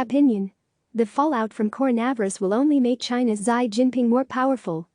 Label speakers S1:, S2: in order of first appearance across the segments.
S1: Opinion: the fallout from coronavirus will only make China's Xi Jinping more powerful.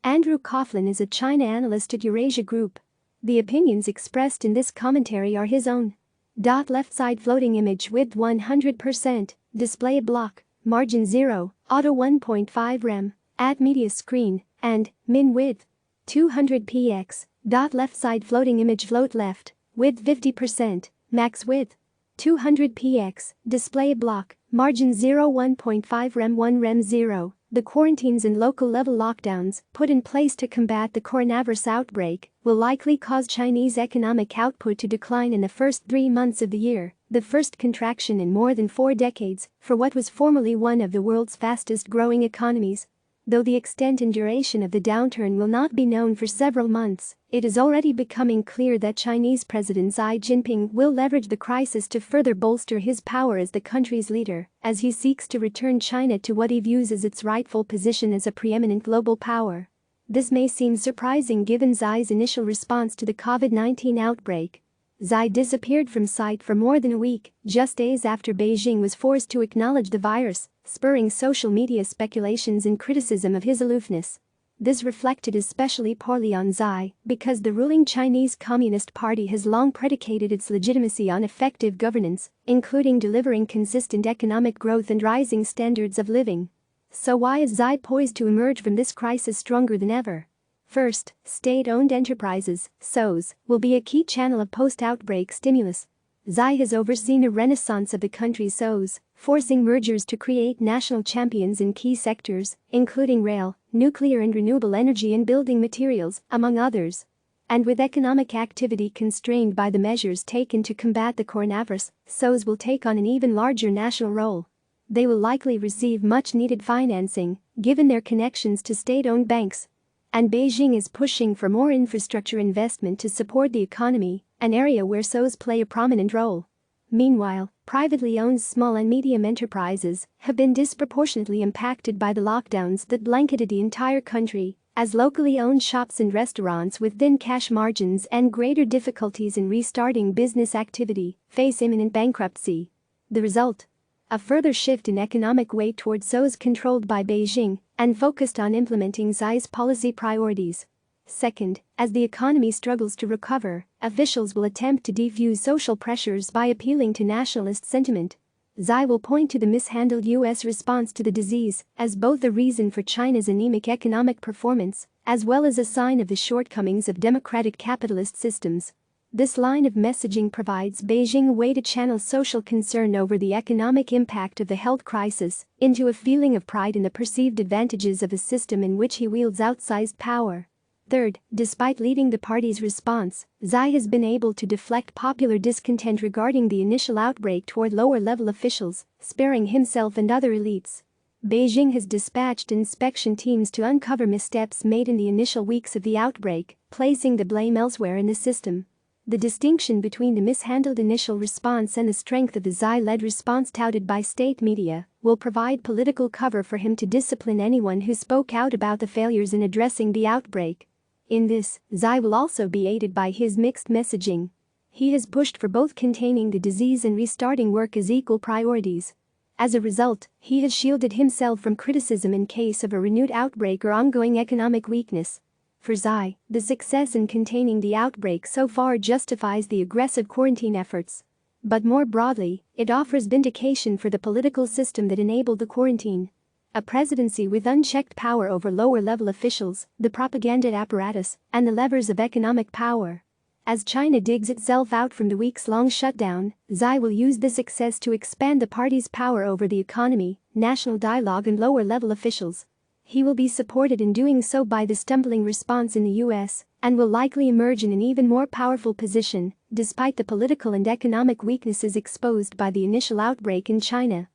S1: Andrew Coflan is a China analyst at Eurasia Group. The opinions expressed in this commentary are his own. Left side floating image width 100%, display block, margin 0, auto 1.5 rem, add media screen, and min width 200 px. Left side floating image float left, width 50%, max width 200 px, display block, margin 0 1.5 rem 1 rem 0. The quarantines and local level lockdowns put in place to combat the coronavirus outbreak will likely cause Chinese economic output to decline in the first 3 months of the year, the first contraction in more than 4 decades for what was formerly one of the world's fastest growing economies. Though the extent and duration of the downturn will not be known for several months, it is already becoming clear that Chinese President Xi Jinping will leverage the crisis to further bolster his power as the country's leader, as he seeks to return China to what he views as its rightful position as a preeminent global power. This may seem surprising given Xi's initial response to the COVID-19 outbreak. Xi disappeared from sight for more than a week, just days after Beijing was forced to acknowledge the virus, spurring social media speculations and criticism of his aloofness. This reflected especially poorly on Xi because the ruling Chinese Communist Party has long predicated its legitimacy on effective governance, including delivering consistent economic growth and rising standards of living. So why is Xi poised to emerge from this crisis stronger than ever? First, state-owned enterprises, SOEs, will be a key channel of post-outbreak stimulus. Xi has overseen a renaissance of the country's SOEs, forcing mergers to create national champions in key sectors, including rail, nuclear and renewable energy and building materials, among others. And with economic activity constrained by the measures taken to combat the coronavirus, SOEs will take on an even larger national role. They will likely receive much-needed financing, given their connections to state-owned banks. And Beijing is pushing for more infrastructure investment to support the economy, an area where SOEs play a prominent role. Meanwhile, privately owned small and medium enterprises have been disproportionately impacted by the lockdowns that blanketed the entire country, as locally owned shops and restaurants with thin cash margins and greater difficulties in restarting business activity face imminent bankruptcy. The result? A further shift in economic weight towards SOEs controlled by Beijing and focused on implementing Xi's policy priorities. Second, as the economy struggles to recover, officials will attempt to defuse social pressures by appealing to nationalist sentiment. Xi will point to the mishandled U.S. response to the disease as both a reason for China's anemic economic performance, as well as a sign of the shortcomings of democratic capitalist systems. This line of messaging provides Beijing a way to channel social concern over the economic impact of the health crisis into a feeling of pride in the perceived advantages of a system in which he wields outsized power. Third, despite leading the party's response, Xi has been able to deflect popular discontent regarding the initial outbreak toward lower-level officials, sparing himself and other elites. Beijing has dispatched inspection teams to uncover missteps made in the initial weeks of the outbreak, placing the blame elsewhere in the system. The distinction between the mishandled initial response and the strength of the Xi-led response touted by state media will provide political cover for him to discipline anyone who spoke out about the failures in addressing the outbreak. In this, Xi will also be aided by his mixed messaging. He has pushed for both containing the disease and restarting work as equal priorities. As a result, he has shielded himself from criticism in case of a renewed outbreak or ongoing economic weakness. For Xi, the success in containing the outbreak so far justifies the aggressive quarantine efforts. But more broadly, it offers vindication for the political system that enabled the quarantine. A presidency with unchecked power over lower-level officials, the propaganda apparatus, and the levers of economic power. As China digs itself out from the weeks-long shutdown, Xi will use this success to expand the party's power over the economy, national dialogue and lower-level officials. He will be supported in doing so by the stumbling response in the U.S. and will likely emerge in an even more powerful position, despite the political and economic weaknesses exposed by the initial outbreak in China.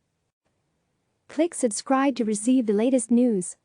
S1: Click subscribe to receive the latest news.